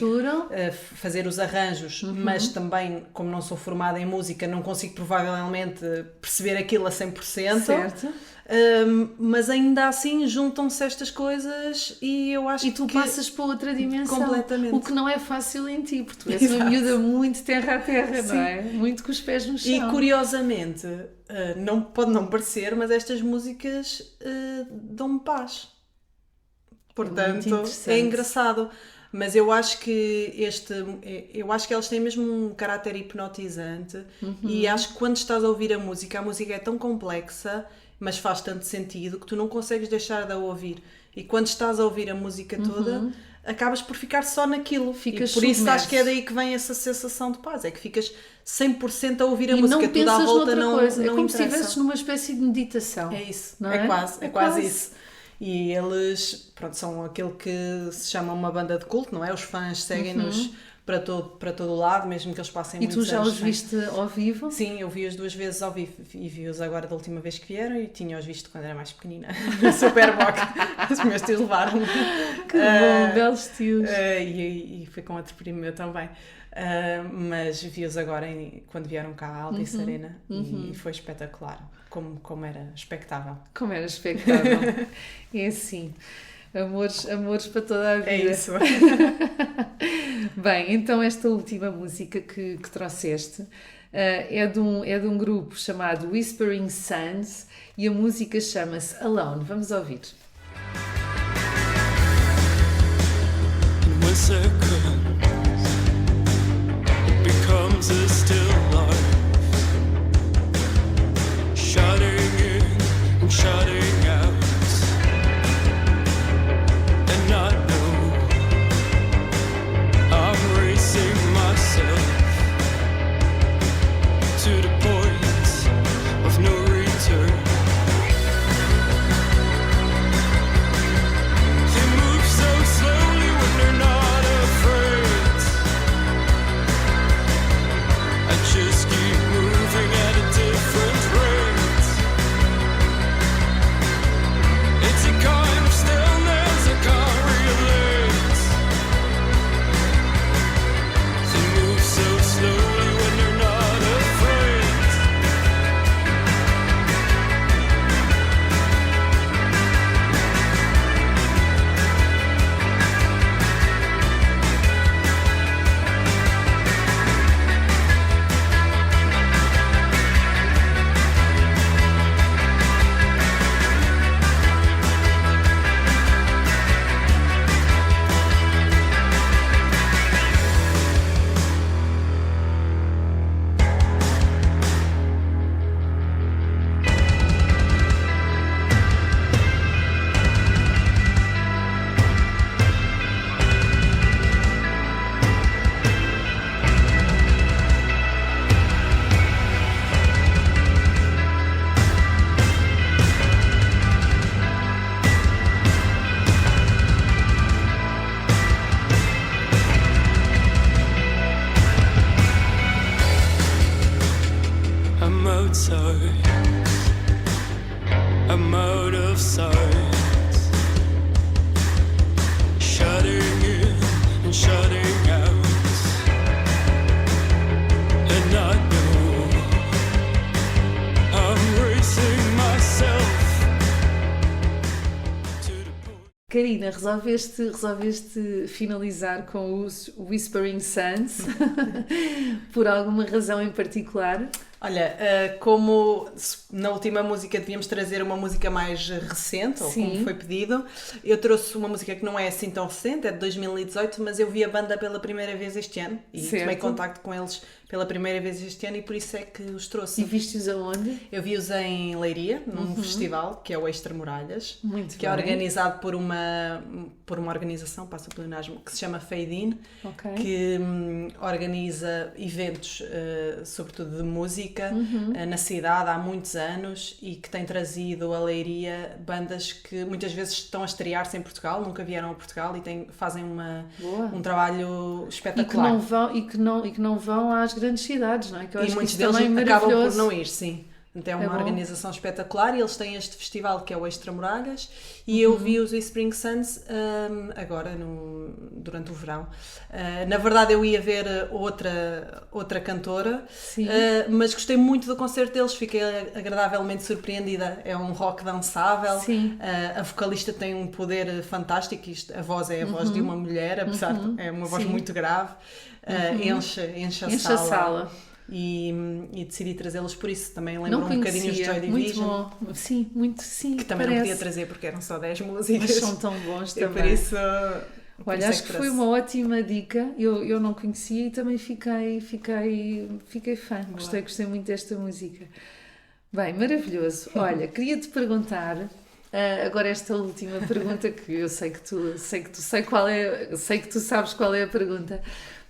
fazer os arranjos, mas também, como não sou formada em música, não consigo provavelmente perceber aquilo a 100%. Certo. Mas ainda assim juntam-se estas coisas e eu acho que... E tu passas para outra dimensão. Completamente. O que não é fácil em ti, porque tu és uma miúda muito terra a terra, não é? Muito com os pés no chão. E curiosamente, pode não parecer, mas estas músicas dão-me paz. Portanto, é engraçado. Mas eu acho que elas têm mesmo um caráter hipnotizante e acho que quando estás a ouvir a música é tão complexa, mas faz tanto sentido que tu não consegues deixar de a ouvir. E quando estás a ouvir a música toda, acabas por ficar só naquilo. Ficas e por isso submerso. acho que é daí que vem essa sensação de paz. É que ficas 100% a ouvir a e música. Não tudo à pensas volta noutra não, coisa. não é como interessa. se estivesses numa espécie de meditação. É isso. Não É quase isso. isso. E eles, são aquele que se chama uma banda de culto, não é? Os fãs seguem-nos para todo o lado, mesmo que eles passem muitos anos. E tu já os viste ao vivo? Sim, eu vi-os 2 vezes ao vivo e vi-os agora da última vez que vieram e tinha-os visto quando era mais pequenina. Super boca. Os meus tios levaram-me. Que bom, belos tios. E foi com outro primo meu também. Mas vi-os agora quando vieram cá à Altice Arena e foi espetacular, como era expectável. Como era expectável. É assim, amores para toda a vida. É isso. Bem, então esta última música que trouxeste é de um grupo chamado Whispering Suns e a música chama-se Alone. Vamos ouvir. Becomes a still life, shutting in and shutting out, and I know I'm racing myself to the point of no return. They move so slowly when they're not afraid. I just keep moving at a different rate. It's a kind of stillness I can't relate. They move so slowly when they're not afraid. I'm outside, I'm out of sight, shutting in and shutting out, and I know I'm racing myself to the point. Karina, resolveste finalizar com os Whispering Suns por alguma razão em particular? Olha, como na última música devíamos trazer uma música mais recente, ou como foi pedido, eu trouxe uma música que não é assim tão recente, é de 2018, mas eu vi a banda pela primeira vez este ano e tomei contacto com eles pela primeira vez este ano e por isso é que os trouxe. E viste-os aonde? Eu vi-os em Leiria, num festival que é o Extra Muralhas, que é bem. organizado por uma organização, passa pelo Inasmo, que se chama Fade In, que organiza eventos, sobretudo de música, na cidade há muitos anos e que tem trazido a Leiria bandas que muitas vezes estão a estrear-se em Portugal, nunca vieram a Portugal e fazem um trabalho espetacular. E que não vão às grandes cidades, não é? Que eu acho E muitos que isso deles também é acabam por maravilhoso. não ir, sim. Então é uma organização espetacular e eles têm este festival que é o Extra Muralhas e eu vi os Spring Suns agora durante o verão. Na verdade eu ia ver outra cantora, mas gostei muito do concerto deles, fiquei agradavelmente surpreendida. É um rock dançável, a vocalista tem um poder fantástico, a voz é a voz de uma mulher, apesar de é uma voz muito grave, enche a sala. E decidi trazê-los por isso. Também lembro um bocadinho os Joy Division. Muito bom. Sim, muito, sim. Que também parece. não podia trazer porque eram só 10 músicas. Mas são tão bons também. Por isso, olha, acho que foi uma ótima dica. Eu não conhecia e também fiquei fã. Gostei muito desta música. Bem, maravilhoso. Olha, queria-te perguntar agora esta última pergunta que eu sei que tu sabes qual é a pergunta.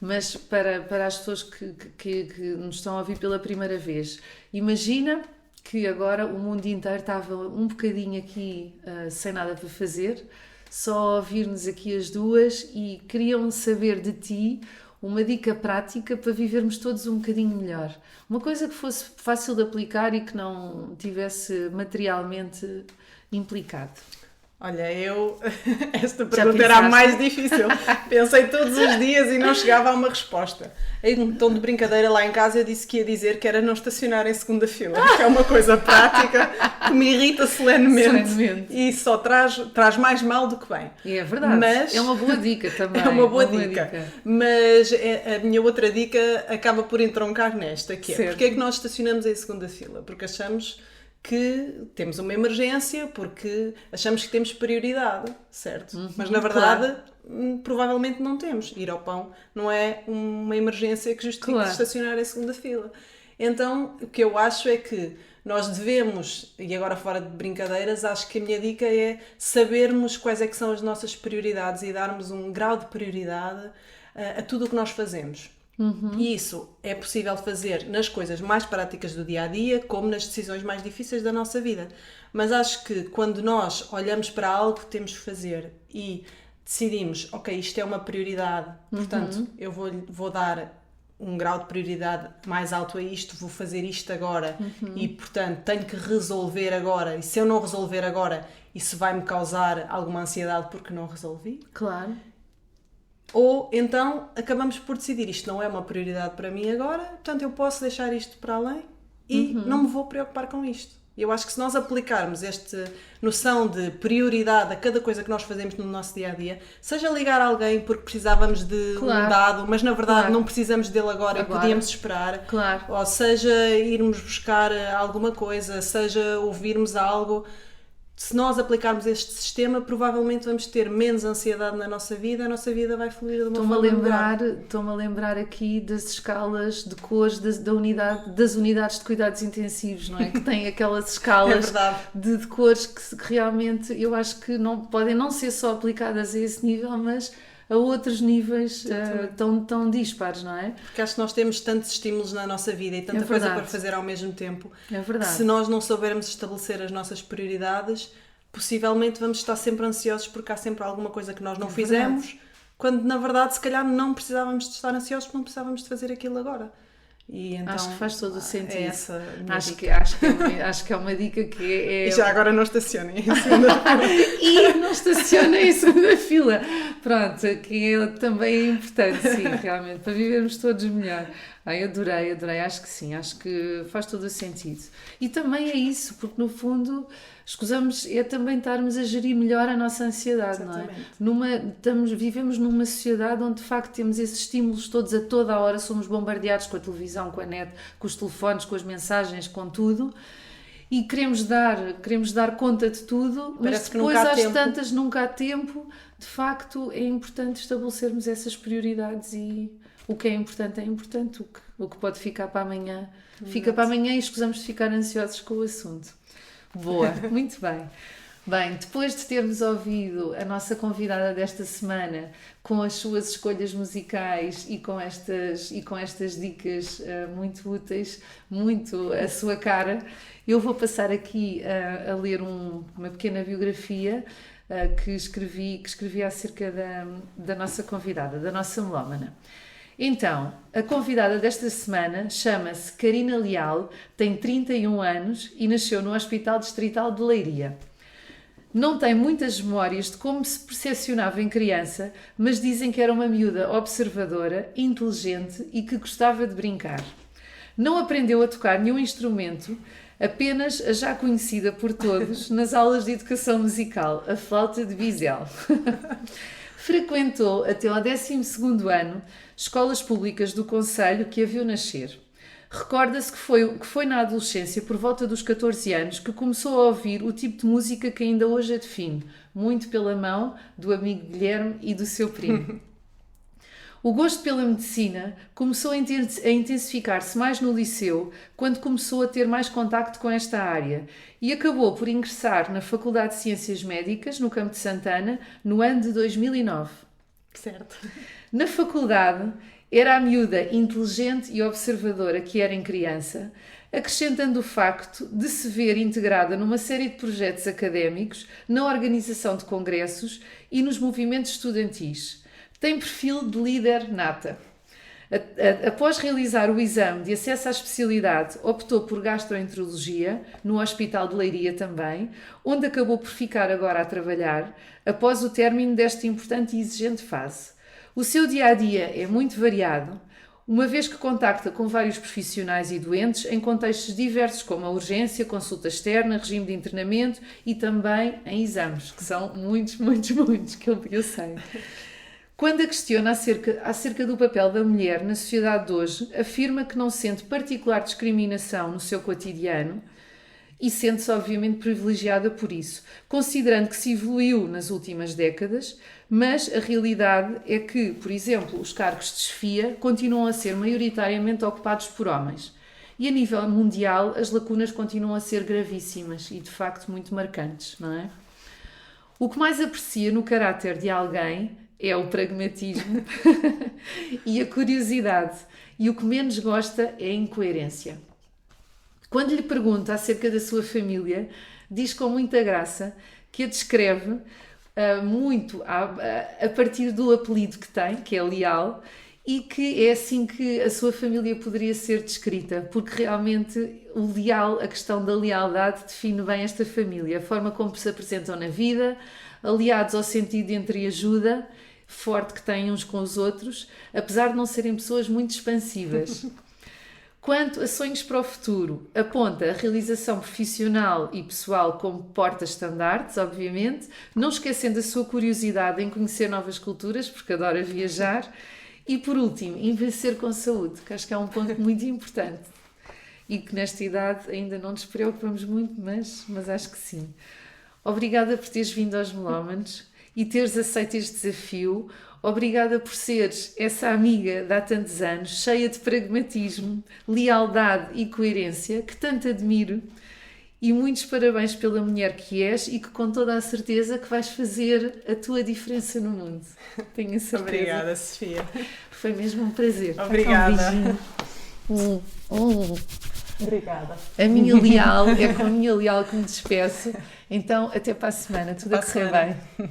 Mas para as pessoas que nos estão a ouvir pela primeira vez, imagina que agora o mundo inteiro estava um bocadinho aqui sem nada para fazer, só a ouvir-nos aqui as duas e queriam saber de ti uma dica prática para vivermos todos um bocadinho melhor. Uma coisa que fosse fácil de aplicar e que não tivesse materialmente implicado. Olha, esta pergunta era a mais difícil. Pensei todos os dias e não chegava a uma resposta. Em um tom de brincadeira lá em casa eu disse que ia dizer que era não estacionar em segunda fila, que é uma coisa prática que me irrita solenemente. E só traz mais mal do que bem. E é verdade, mas é uma boa dica também. É uma boa dica. Mas a minha outra dica acaba por entroncar nesta, que é porque é que nós estacionamos em segunda fila? Porque achamos que temos uma emergência, porque achamos que temos prioridade, certo? Mas na verdade, provavelmente não temos. Ir ao pão não é uma emergência que justifique estacionar em segunda fila. Então, o que eu acho é que nós devemos, e agora fora de brincadeiras, acho que a minha dica é sabermos quais é que são as nossas prioridades e darmos um grau de prioridade a tudo o que nós fazemos. E isso é possível fazer nas coisas mais práticas do dia-a-dia, como nas decisões mais difíceis da nossa vida. Mas acho que quando nós olhamos para algo que temos de fazer e decidimos, ok, isto é uma prioridade, portanto, eu vou dar um grau de prioridade mais alto a isto, vou fazer isto agora e, portanto, tenho que resolver agora. E se eu não resolver agora, isso vai-me causar alguma ansiedade porque não resolvi. Claro. Ou então acabamos por decidir isto não é uma prioridade para mim agora, portanto eu posso deixar isto para além e não me vou preocupar com isto. Eu acho que se nós aplicarmos esta noção de prioridade a cada coisa que nós fazemos no nosso dia-a-dia, seja ligar a alguém porque precisávamos de um dado, mas na verdade não precisamos dele agora e podíamos esperar, ou seja irmos buscar alguma coisa, seja ouvirmos algo, se nós aplicarmos este sistema, provavelmente vamos ter menos ansiedade na nossa vida, a nossa vida vai fluir de uma forma melhor. Estou-me a lembrar aqui das escalas de cores das unidades de cuidados intensivos, não é? Que têm aquelas escalas de cores que realmente eu acho que podem não ser só aplicadas a esse nível, mas a outros níveis tão dispares, não é? Porque acho que nós temos tantos estímulos na nossa vida e tanta coisa para fazer ao mesmo tempo. É verdade. Que se nós não soubermos estabelecer as nossas prioridades, possivelmente vamos estar sempre ansiosos porque há sempre alguma coisa que nós não fizemos, quando na verdade se calhar não precisávamos de estar ansiosos porque não precisávamos de fazer aquilo agora. E então, acho que faz todo o sentido. É essa a minha acho dica. que é uma dica que é... E já agora não estacionem em segunda fila. E não estacionem em segunda fila. Pronto, que também é importante, sim, realmente, para vivermos todos melhor. Ai, adorei, acho que sim, acho que faz todo o sentido. E também é isso, porque no fundo, escusamos, é também estarmos a gerir melhor a nossa ansiedade, não é? Vivemos numa sociedade onde de facto temos esses estímulos todos a toda a hora, somos bombardeados com a televisão, com a net, com os telefones, com as mensagens, com tudo. E queremos dar conta de tudo, mas depois às tantas nunca há tempo. De facto, é importante estabelecermos essas prioridades e o que é importante, o que pode ficar para amanhã, fica para amanhã e escusamos de ficar ansiosos com o assunto. Boa, muito bem. Bem, depois de termos ouvido a nossa convidada desta semana com as suas escolhas musicais e com estas dicas muito úteis, muito à sua cara, eu vou passar aqui a ler uma pequena biografia que escrevi acerca da nossa convidada, da nossa melómana. Então, a convidada desta semana chama-se Karina Leal, tem 31 anos e nasceu no Hospital Distrital de Leiria. Não tem muitas memórias de como se percepcionava em criança, mas dizem que era uma miúda observadora, inteligente e que gostava de brincar. Não aprendeu a tocar nenhum instrumento, apenas a já conhecida por todos nas aulas de educação musical, a flauta de bisel. Frequentou até ao 12º ano escolas públicas do concelho que a viu nascer. Recorda-se que foi na adolescência, por volta dos 14 anos, que começou a ouvir o tipo de música que ainda hoje a define, muito pela mão do amigo Guilherme e do seu primo. O gosto pela medicina começou a intensificar-se mais no liceu, quando começou a ter mais contacto com esta área, e acabou por ingressar na Faculdade de Ciências Médicas, no Campo de Santana, no ano de 2009. Certo. Na faculdade, era a miúda inteligente e observadora que era em criança, acrescentando o facto de se ver integrada numa série de projetos académicos, na organização de congressos e nos movimentos estudantis. Tem perfil de líder nata. Após realizar o exame de acesso à especialidade, optou por gastroenterologia, no Hospital de Leiria também, onde acabou por ficar agora a trabalhar, após o término desta importante e exigente fase. O seu dia-a-dia é muito variado, uma vez que contacta com vários profissionais e doentes em contextos diversos, como a urgência, consulta externa, regime de internamento e também em exames, que são muitos, que eu sei. Quando a questiona acerca do papel da mulher na sociedade de hoje, afirma que não sente particular discriminação no seu cotidiano e sente-se obviamente privilegiada por isso, considerando que se evoluiu nas últimas décadas, mas a realidade é que, por exemplo, os cargos de chefia continuam a ser maioritariamente ocupados por homens. E a nível mundial as lacunas continuam a ser gravíssimas e de facto muito marcantes, não é? O que mais aprecia no caráter de alguém é o pragmatismo e a curiosidade, e o que menos gosta é a incoerência. Quando lhe pergunta acerca da sua família, diz com muita graça que a descreve muito a partir do apelido que tem, que é Leal, e que é assim que a sua família poderia ser descrita, porque realmente a questão da lealdade define bem esta família, a forma como se apresentam na vida, aliados ao sentido de entreajuda forte que têm uns com os outros, apesar de não serem pessoas muito expansivas. Quanto a sonhos para o futuro, aponta a realização profissional e pessoal como porta-estandartes, obviamente, não esquecendo a sua curiosidade em conhecer novas culturas, porque adora viajar, e por último, envelhecer com saúde, que acho que é um ponto muito importante e que nesta idade ainda não nos preocupamos muito, mas acho que sim. Obrigada por teres vindo aos Melómanos e teres aceito este desafio. Obrigada por seres essa amiga de há tantos anos, cheia de pragmatismo, lealdade e coerência, que tanto admiro. E muitos parabéns pela mulher que és e que com toda a certeza que vais fazer a tua diferença no mundo. Tenho a certeza. Obrigada, Sofia. Foi mesmo um prazer. Obrigada. Um beijinho. Obrigada. É com a minha leal que me despeço. Então, até para a semana. Tudo a correr bem.